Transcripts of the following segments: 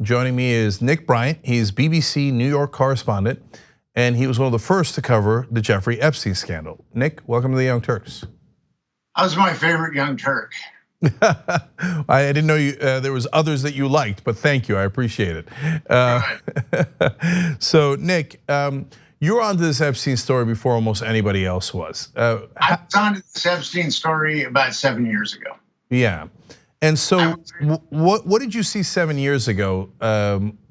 Joining me is Nick Bryant. He's BBC New York correspondent, and he was one of the first to cover the Jeffrey Epstein scandal. Nick, welcome to the Young Turks. That was my favorite Young Turk. I didn't know there was others that you liked, but thank you, I appreciate it. So Nick, you were onto this Epstein story before almost anybody else was. I was onto this Epstein story about 7 years ago. Yeah, and so what did you see 7 years ago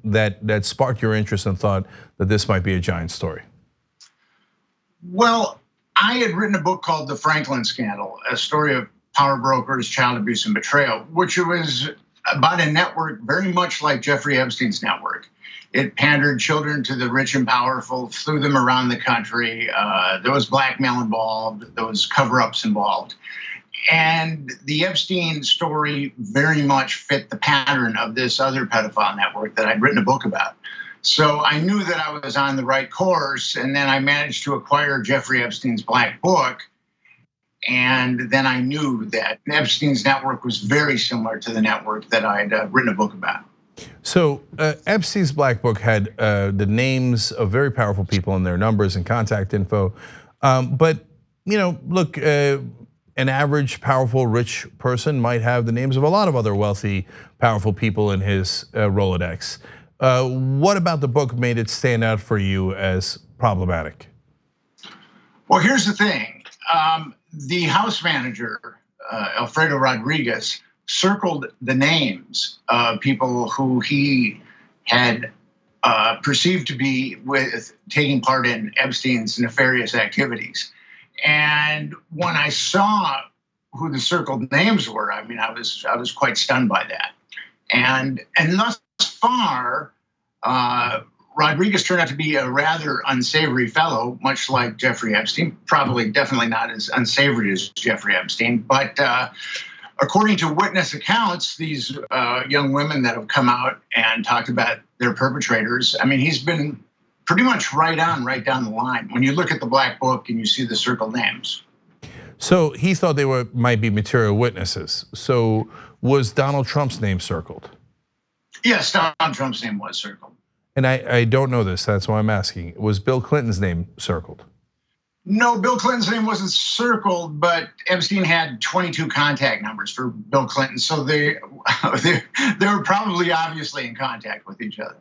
that sparked your interest and thought that this might be a giant story? Well, I had written a book called The Franklin Scandal, a story of power brokers, child abuse, and betrayal, which was about a network very much like Jeffrey Epstein's network. It pandered children to the rich and powerful, flew them around the country. There was blackmail involved, there was cover-ups involved. And the Epstein story very much fit the pattern of this other pedophile network that I'd written a book about. So I knew that I was on the right course, and then I managed to acquire Jeffrey Epstein's Black Book. And then I knew that Epstein's network was very similar to the network that I'd written a book about. So Epstein's Black Book had the names of very powerful people and their numbers and contact info. But look, an average, powerful, rich person might have the names of a lot of other wealthy, powerful people in his Rolodex. What about the book made it stand out for you as problematic? Well, here's the thing. The house manager, Alfredo Rodriguez, circled the names of people who he had perceived to be taking part in Epstein's nefarious activities. And when I saw who the circled names were, I mean, I was quite stunned by that. And thus far, Rodriguez turned out to be a rather unsavory fellow, much like Jeffrey Epstein. Definitely not as unsavory as Jeffrey Epstein, but according to witness accounts, these young women that have come out and talked about their perpetrators, I mean, he's been pretty much right down the line when you look at the Black Book and you see the circled names. So he thought they might be material witnesses. So was Donald Trump's name circled? Yes, Donald Trump's name was circled. And I don't know this, that's why I'm asking. Was Bill Clinton's name circled? No, Bill Clinton's name wasn't circled, but Epstein had 22 contact numbers for Bill Clinton, so they were probably obviously in contact with each other.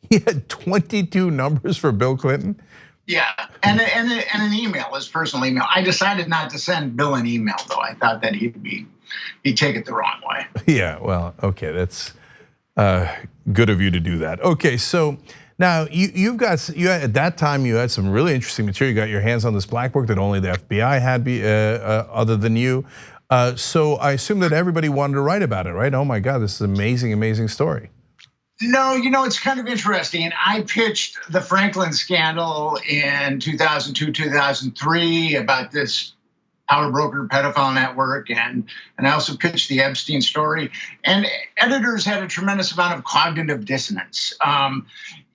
He had 22 numbers for Bill Clinton? Yeah, and an email, his personal email. I decided not to send Bill an email, though. I thought that he'd take it the wrong way. Yeah, well, okay, that's good of you to do that. Okay, so now at that time you had some really interesting material. You got your hands on this Black Book that only the FBI had, other than you. So I assume that everybody wanted to write about it, right? Oh my God, this is an amazing, amazing story. No, it's kind of interesting. I pitched the Franklin scandal in 2002, 2003 about this power broker pedophile network, and I also pitched the Epstein story. And editors had a tremendous amount of cognitive dissonance.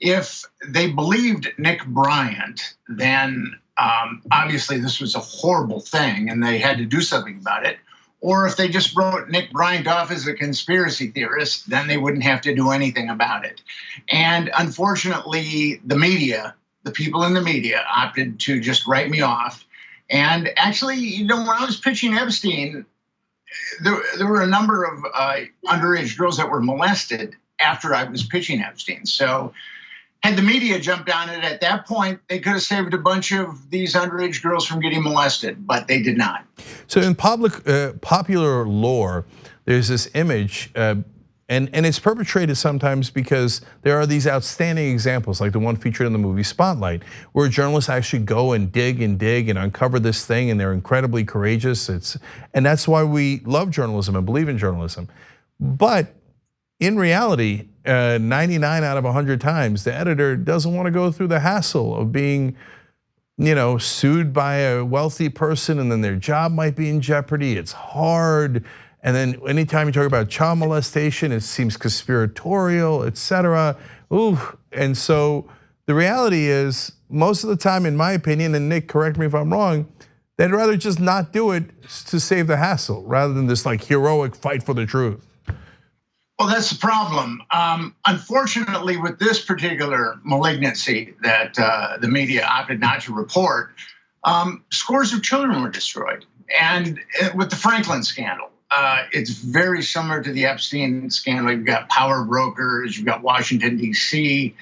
If they believed Nick Bryant, then obviously this was a horrible thing and they had to do something about it. Or if they just wrote Nick Bryant off as a conspiracy theorist, then they wouldn't have to do anything about it. And unfortunately, the media, the people in the media opted to just write me off. And actually, when I was pitching Epstein, there were a number of underage girls that were molested after I was pitching Epstein. So had the media jumped on it at that point, they could have saved a bunch of these underage girls from getting molested, but they did not. So in popular lore, there's this image, and it's perpetrated sometimes because there are these outstanding examples, like the one featured in the movie Spotlight, where journalists actually go and dig and uncover this thing, and they're incredibly courageous. And that's why we love journalism and believe in journalism. But in reality, 99 out of 100 times, the editor doesn't want to go through the hassle of being, sued by a wealthy person, and then their job might be in jeopardy. It's hard. And then anytime you talk about child molestation, it seems conspiratorial, etc. Ooh, and so the reality is, most of the time, in my opinion, and Nick, correct me if I'm wrong, they'd rather just not do it to save the hassle, rather than this like heroic fight for the truth. Well, that's the problem. Unfortunately, with this particular malignancy that the media opted not to report, scores of children were destroyed. And with the Franklin scandal, it's very similar to the Epstein scandal. You've got power brokers, you've got Washington, D.C.,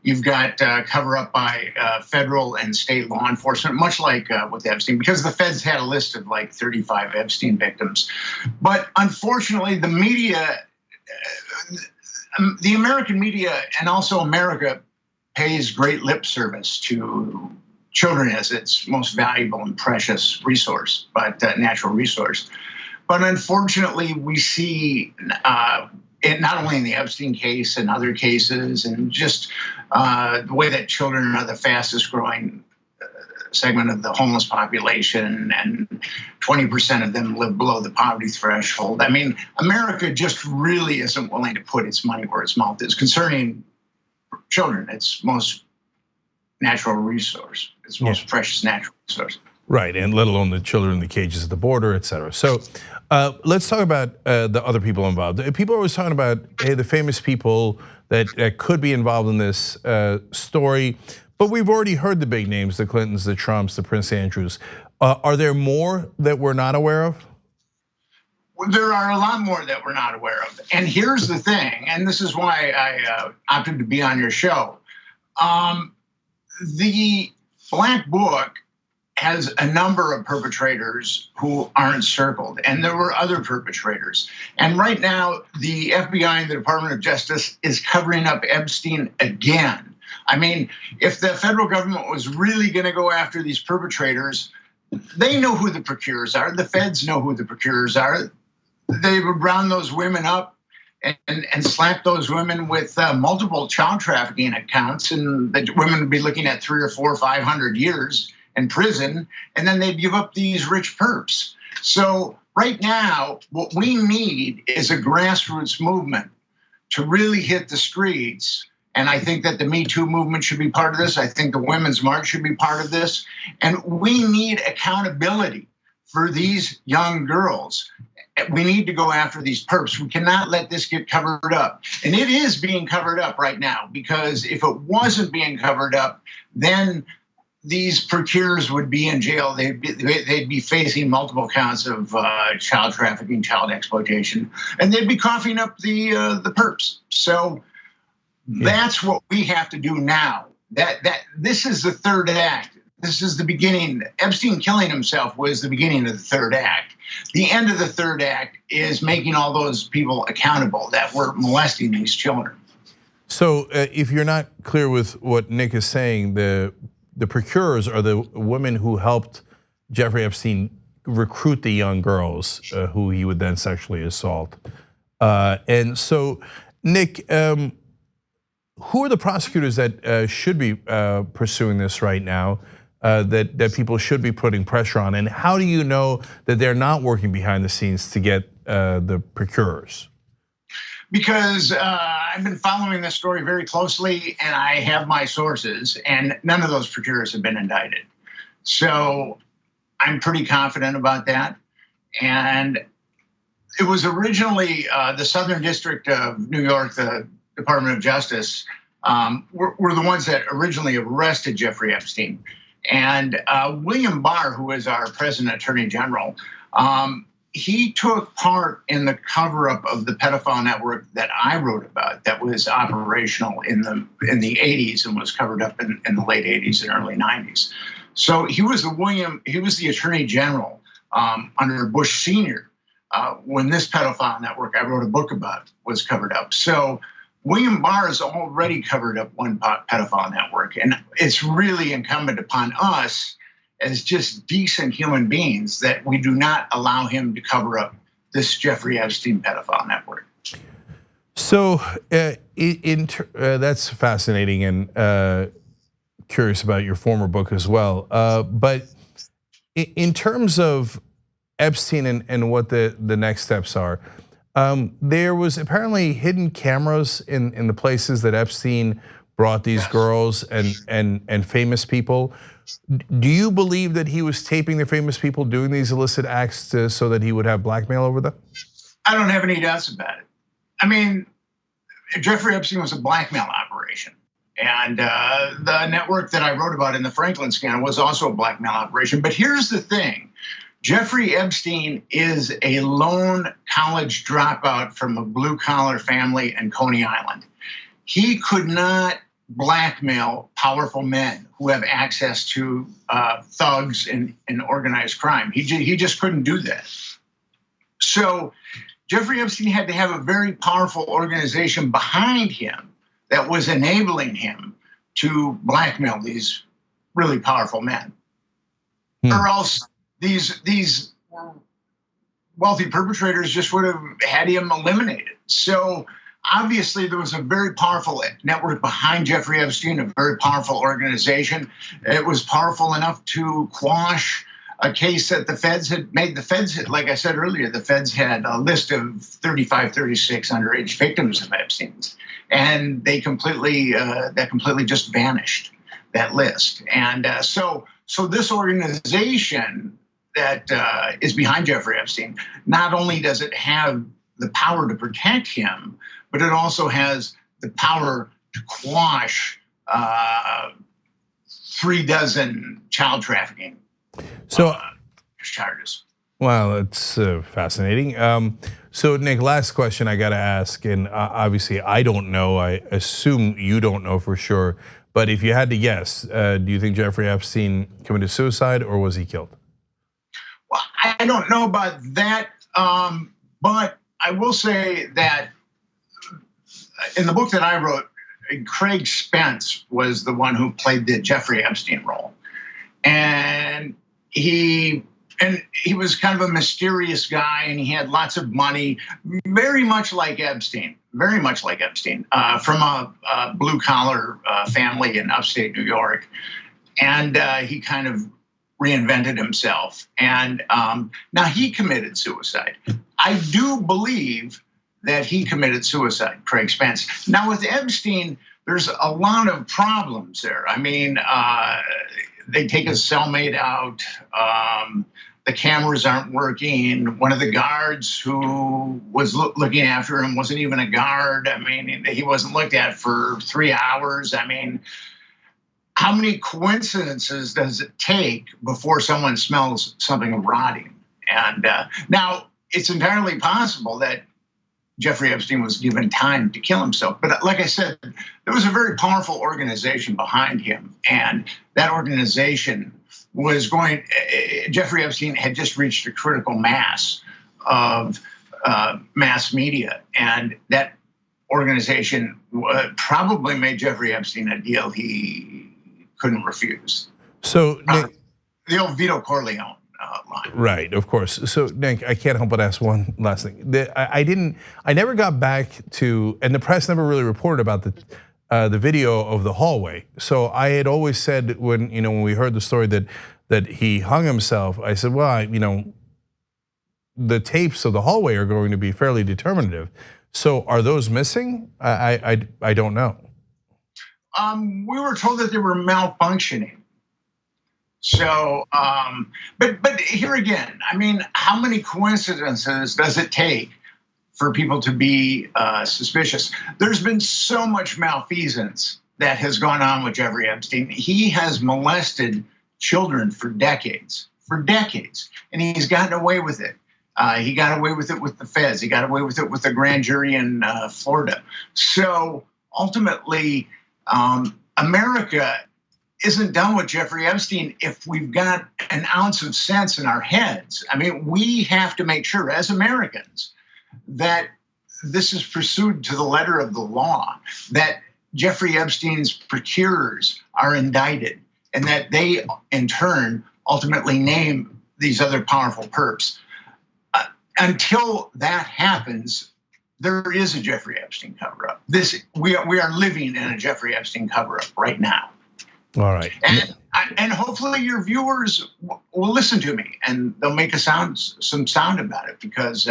you've got cover up by federal and state law enforcement, much like with Epstein, because the feds had a list of like 35 Epstein victims. But unfortunately, the media, the American media and also America pays great lip service to children as its most valuable and precious resource, but natural resource. But unfortunately, we see it not only in the Epstein case and other cases, and just the way that children are the fastest growing segment of the homeless population, and 20% of them live below the poverty threshold. I mean, America just really isn't willing to put its money where its mouth is concerning children, its most natural resource, its most precious natural resource. Right, and let alone the children in the cages at the border, et cetera. So let's talk about the other people involved. People are always talking about, hey, the famous people that could be involved in this story, but we've already heard the big names, the Clintons, the Trumps, the Prince Andrews. Are there more that we're not aware of? There are a lot more that we're not aware of. And here's the thing, and this is why I opted to be on your show. The Black Book has a number of perpetrators who aren't circled, and there were other perpetrators. And right now, the FBI and the Department of Justice is covering up Epstein again. I mean, if the federal government was really gonna go after these perpetrators, they know who the procurers are. The feds know who the procurers are. They would round those women up and slap those women with multiple child trafficking accounts, and the women would be looking at 300 or 400 or 500 years in prison, and then they'd give up these rich perps. So right now, what we need is a grassroots movement to really hit the streets. And I think that the Me Too movement should be part of this. I think the Women's March should be part of this. And we need accountability for these young girls. We need to go after these perps. We cannot let this get covered up. And it is being covered up right now, because if it wasn't being covered up, then these procurers would be in jail. They'd be facing multiple counts of child trafficking, child exploitation, and they'd be coughing up the perps. So that's what we have to do now. This is the third act. This is the beginning. Epstein killing himself was the beginning of the third act. The end of the third act is making all those people accountable that were molesting these children. So if you're not clear with what Nick is saying, the procurers are the women who helped Jeffrey Epstein recruit the young girls who he would then sexually assault. And so, Nick, who are the prosecutors that should be pursuing this right now, that people should be putting pressure on? And how do you know that they're not working behind the scenes to get the procurers? Because I've been following this story very closely, and I have my sources, and none of those procurers have been indicted. So I'm pretty confident about that. And it was originally the Southern District of New York, the Department of Justice, were the ones that originally arrested Jeffrey Epstein. And William Barr, who is our present Attorney General, he took part in the cover-up of the pedophile network that I wrote about, that was operational in the 80s and was covered up in the late 80s and early 90s. So he was the Attorney General under Bush Sr. When this pedophile network I wrote a book about was covered up. So William Barr has already covered up one pedophile network, and it's really incumbent upon us as just decent human beings that we do not allow him to cover up this Jeffrey Epstein pedophile network. So that's fascinating, and curious about your former book as well. But in terms of Epstein and what the next steps are, there was apparently hidden cameras in the places that Epstein brought these girls and famous people. Do you believe that he was taping the famous people doing these illicit acts so that he would have blackmail over them? I don't have any doubts about it. I mean, Jeffrey Epstein was a blackmail operation. And the network that I wrote about in the Franklin scandal was also a blackmail operation. But here's the thing. Jeffrey Epstein is a lone college dropout from a blue collar family in Coney Island. He could not blackmail powerful men who have access to thugs and organized crime. He just couldn't do that. So Jeffrey Epstein had to have a very powerful organization behind him that was enabling him to blackmail these really powerful men. Or else these wealthy perpetrators just would have had him eliminated. So obviously there was a very powerful network behind Jeffrey Epstein, a very powerful organization. It was powerful enough to quash a case that the feds had made. The feds, like I said earlier, the feds had a list of 35, 36 underage victims of Epstein's, and they completely just vanished, that list. And so this organization that is behind Jeffrey Epstein, not only does it have the power to protect him, but it also has the power to quash 36 child trafficking charges. Wow, that's fascinating. So Nick, last question I gotta ask, and obviously I don't know, I assume you don't know for sure, but if you had to guess, do you think Jeffrey Epstein committed suicide or was he killed? Well, I don't know about that, but I will say that in the book that I wrote, Craig Spence was the one who played the Jeffrey Epstein role. And he was kind of a mysterious guy, and he had lots of money, very much like Epstein, from a blue collar family in upstate New York. And he kind of reinvented himself. And now he committed suicide. I do believe that he committed suicide, Craig Spence. Now with Epstein, there's a lot of problems there. I mean, they take his cellmate out. The cameras aren't working. One of the guards who was looking after him wasn't even a guard. I mean, he wasn't looked at for 3 hours. I mean, how many coincidences does it take before someone smells something rotting? And now it's entirely possible that Jeffrey Epstein was given time to kill himself. But like I said, there was a very powerful organization behind him. And that organization was Jeffrey Epstein had just reached a critical mass of mass media. And that organization probably made Jeffrey Epstein a deal he couldn't refuse. So Nick, the old Vito Corleone. Line. Right, of course. So Nick, I can't help but ask one last thing. I never got back to, and the press never really reported about the video of the hallway. So I had always said when we heard the story that he hung himself, I said, well, the tapes of the hallway are going to be fairly determinative. So are those missing? I don't know. We were told that they were malfunctioning. So, but here again, I mean, how many coincidences does it take for people to be suspicious? There's been so much malfeasance that has gone on with Jeffrey Epstein. He has molested children for decades, and he's gotten away with it. He got away with it with the feds. He got away with it with the grand jury in Florida. So ultimately, America isn't done with Jeffrey Epstein if we've got an ounce of sense in our heads. I mean, we have to make sure as Americans that this is pursued to the letter of the law, that Jeffrey Epstein's procurers are indicted, and that they in turn ultimately name these other powerful perps. Until that happens, there is a Jeffrey Epstein cover-up. We are living in a Jeffrey Epstein cover-up right now. All right. And hopefully your viewers will listen to me and they'll make some sound about it, because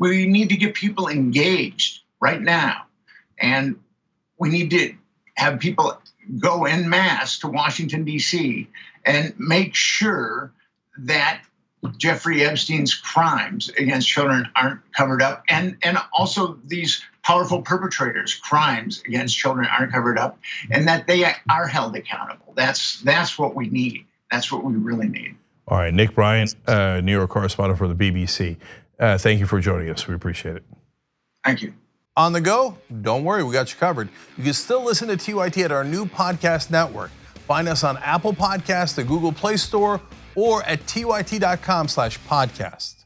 we need to get people engaged right now. And we need to have people go en masse to Washington, D.C. and make sure that Jeffrey Epstein's crimes against children aren't covered up. And also these powerful perpetrators, crimes against children aren't covered up, and that they are held accountable. That's what we need. That's what we really need. All right, Nick Bryant, New York correspondent for the BBC. Thank you for joining us. We appreciate it. Thank you. On the go? Don't worry, we got you covered. You can still listen to TYT at our new podcast network. Find us on Apple Podcasts, the Google Play Store, or at tyt.com/podcast.